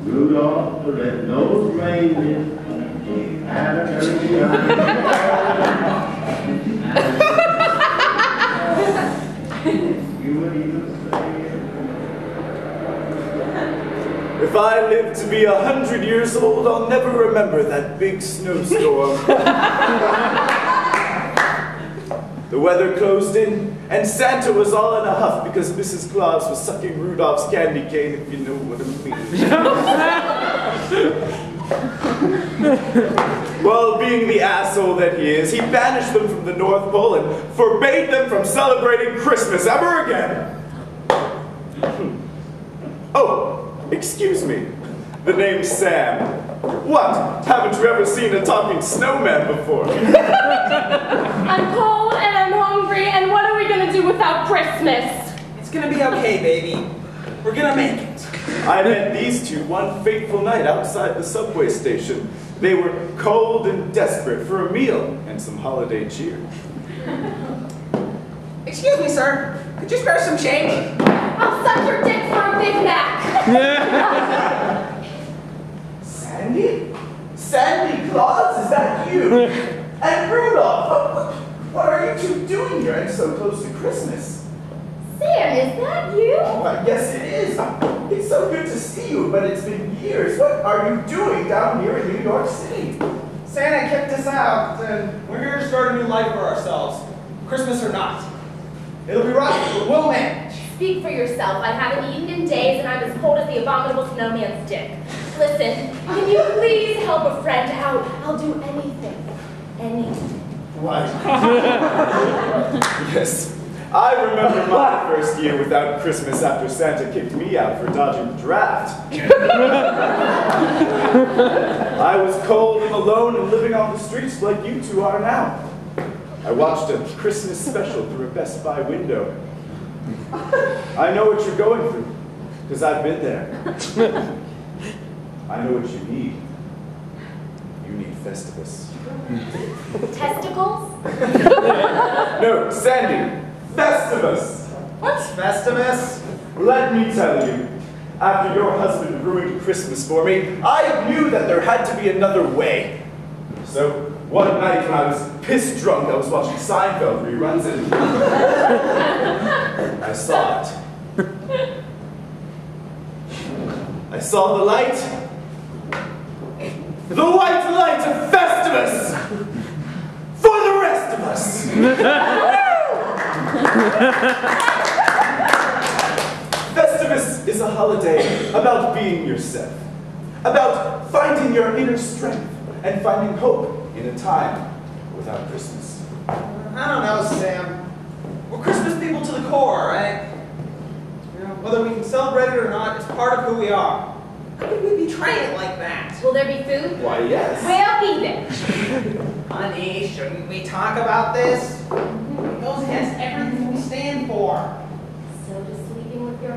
Rudolph the red-nosed reindeer, he had a dirty eye. You would even say If I live to be 100 years old, I'll never remember that big snowstorm. The weather closed in, and Santa was all in a huff because Mrs. Claus was sucking Rudolph's candy cane, if you know what I mean. Well, being the asshole that he is, he banished them from the North Pole and forbade them from celebrating Christmas ever again. Oh, excuse me. The name's Sam. What? Haven't you ever seen a talking snowman before? I'm cold and I'm hungry, and what are we gonna do without Christmas? It's gonna be okay, baby. We're gonna make it. I met these two one fateful night outside the subway station. They were cold and desperate for a meal and some holiday cheer. Excuse me, sir. Could you spare some change? I'll suck your dick for a Big Mac. Sandy? Sandy Claus, is that you? And Rudolph, what are you two doing here and so close to Christmas? Sam, is that you? Why, yes, it is. It's so good to see you, but it's been years. What are you doing down here in New York City? Santa kicked us out, and we're here to start a new life for ourselves. Christmas or not. It'll be right. We'll manage. Speak for yourself. I haven't eaten in days, and I'm as cold as the abominable snowman's dick. Listen, can you please help a friend out? I'll do anything. Anything. What? Yes. I remember my first year without Christmas after Santa kicked me out for dodging the draft. I was cold and alone and living on the streets like you two are now. I watched a Christmas special through a Best Buy window. I know what you're going through, because I've been there. I know what you need. You need Festivus. Testicles? No, Sandy. Festivus! What's Festivus? Let me tell you, after your husband ruined Christmas for me, I knew that there had to be another way. So, one night when I was piss drunk, I was watching Seinfeld reruns and I saw it. I saw the light. The white light of Festivus! For the rest of us! Festivus is a holiday about being yourself, about finding your inner strength and finding hope in a time without Christmas. I don't know, Sam. We're Christmas people to the core, right? You know, whether we can celebrate it or not, it's part of who we are. How could we betray it like that? Will there be food? Why, yes. We'll eat it. Honey, shouldn't we talk about this? It goes against everything we stand for. So does sleeping with your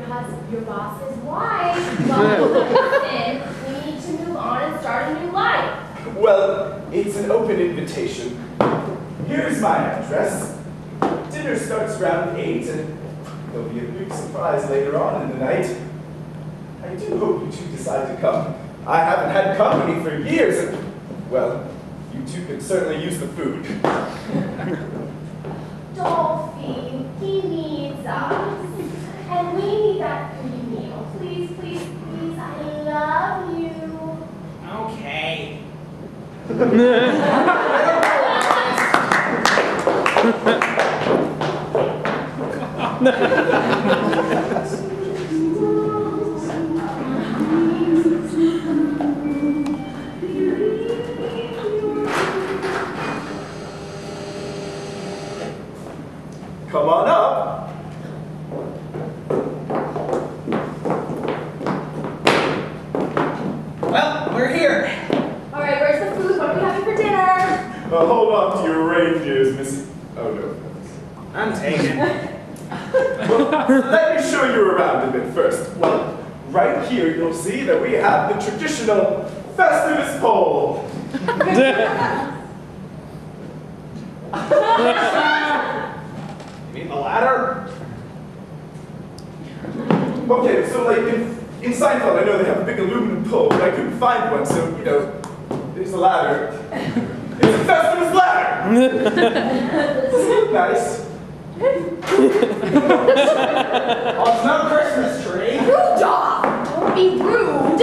boss's wife. Well, listen, we need to move on and start a new life. Well, it's an open invitation. Here's my address. Dinner starts around 8, and there'll be a big surprise later on in the night. I do hope you two decide to come. I haven't had company for years, and, well, you two could certainly use the food. Dolphy, he needs us. And we need that free meal. Please, please, please, I love you. Okay. Come on up. Well, we're here. All right, where's the food? What are we having for dinner? Hold on to your reindeers, Missy. Oh, no. I'm taken. Well, let me show you around a bit first. Well, right here you'll see that we have the traditional Festivus pole. You mean the ladder? Okay, so like in In Seinfeld, I know they have a big aluminum pole, but I couldn't find one, so, you know, there's a ladder. It's a Festivus ladder! Does it look nice? Oh, it's no Christmas tree. Rudolph! Don't be rude!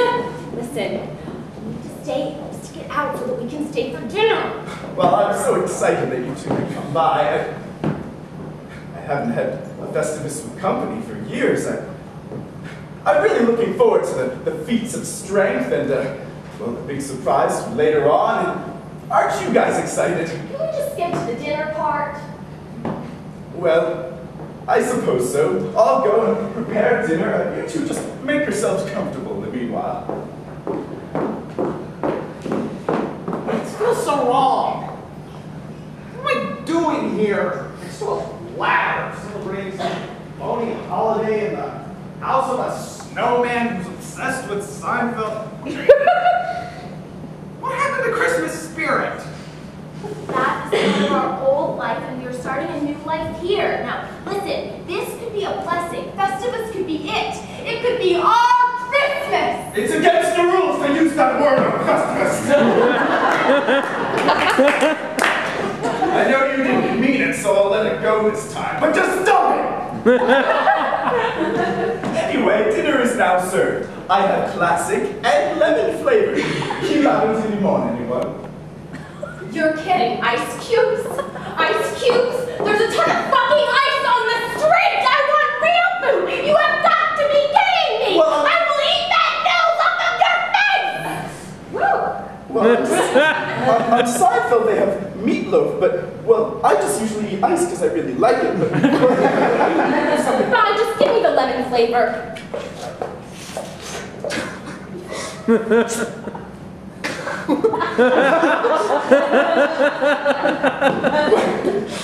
Listen, we need to stay, just to get out so that we can stay for dinner. Well, I'm so excited that you two could come by. I haven't had a Festivus with company for years. I'm really looking forward to the feats of strength and, well, the big surprise later on. And aren't you guys excited? Can we just skip to the dinner part? Well, I suppose so. I'll go and prepare dinner. You two just make yourselves comfortable in the meanwhile. It feels so wrong. What am I doing here? Next to a ladder celebrating some phony holiday in the house of a snowman who's obsessed with Seinfeld. What happened to Christmas spirit? That is part of our old life, and we are starting a new life here. Now, listen, this could be a blessing. Festivus could be it. It could be our Christmas. It's against the rules to use that word on Festivus. I know you didn't mean it, so I'll let it go this time. But just stop it! Anyway, dinner is now served. I have classic and lemon flavored. Chiladas limon, anyone? You're kidding. Ice cubes? Ice cubes? There's a ton of fucking ice on the street! I want real food! You have got to be kidding me! Well, I will eat that nose off of your face! Woo! On Seinfeld they have meatloaf, but, well, I just usually eat ice because I really like it, but... Fine, just give me the lemon flavor.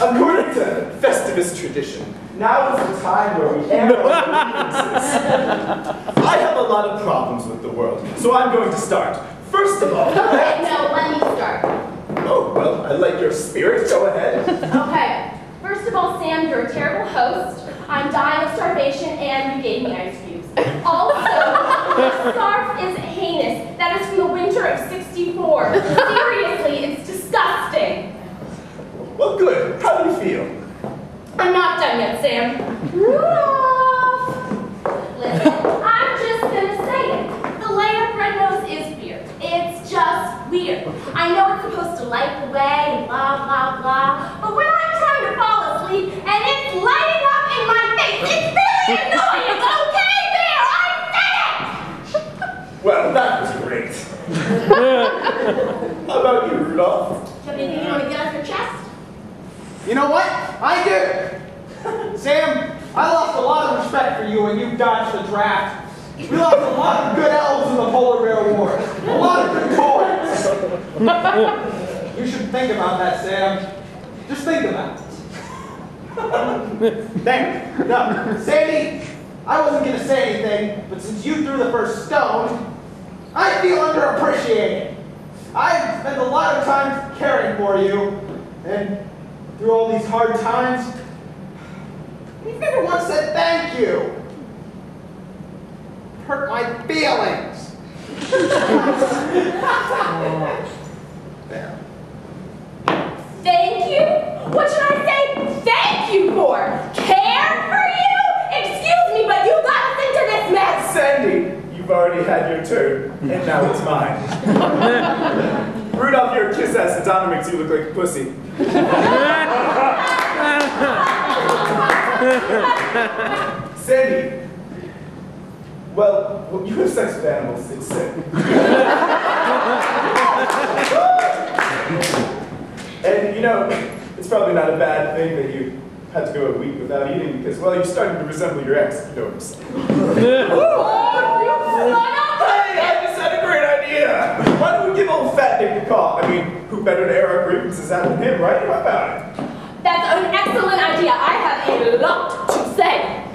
According to Festivus tradition, now is the time where we air our grievances. I have a lot of problems with the world, so I'm going to start. First of all... Okay, no, let me start. Oh, well, I like your spirit. Go ahead. Okay, first of all, Sam, you're a terrible host. I'm dying of starvation, and you gave me ice cubes. Also, your scarf is heinous. That is from the winter of '64. Seriously, it's disgusting. Well, good. How do you feel? I'm not done yet, Sam. Rudolph! Listen, I'm just gonna say it. The layer red nose is weird. It's just weird. I know it's supposed to light the way and blah, blah, blah, but when I'm trying to fall asleep and it's lighting up in my face, it's really annoying! Okay, there! I said it! Well, that was great. How about you, Rudolph? Do you have anything you want to get off your chest? You know what? I do. Sam, I lost a lot of respect for you when you dodged the draft. We lost a lot of good elves in the Polar Bear Wars. A lot of good toys. You should think about that, Sam. Just think about it. Thank you. No, Sandy, I wasn't going to say anything, but since you threw the first stone, I feel underappreciated. I've spent a lot of time caring for you, and through all these hard times, you've never once said thank you. Hurt my feelings. There. Thank you? What should I say thank you for? Care for you? Excuse me, but you got us into this mess! Sandy, you've already had your turn, and now it's mine. Rudolph, your kiss ass, and Donna makes you look like a pussy. Sandy, well, you have sex with animals, it's sick. And you know, it's probably not a bad thing that you had to go a week without eating because, well, you're starting to resemble your ex, if you know what I'm saying. Hey, I just had a great idea! Why don't we give old Fat Dick a call? I mean, who better to air our grievances out than him, right? How about it? That's an excellent idea. I have a lot to say.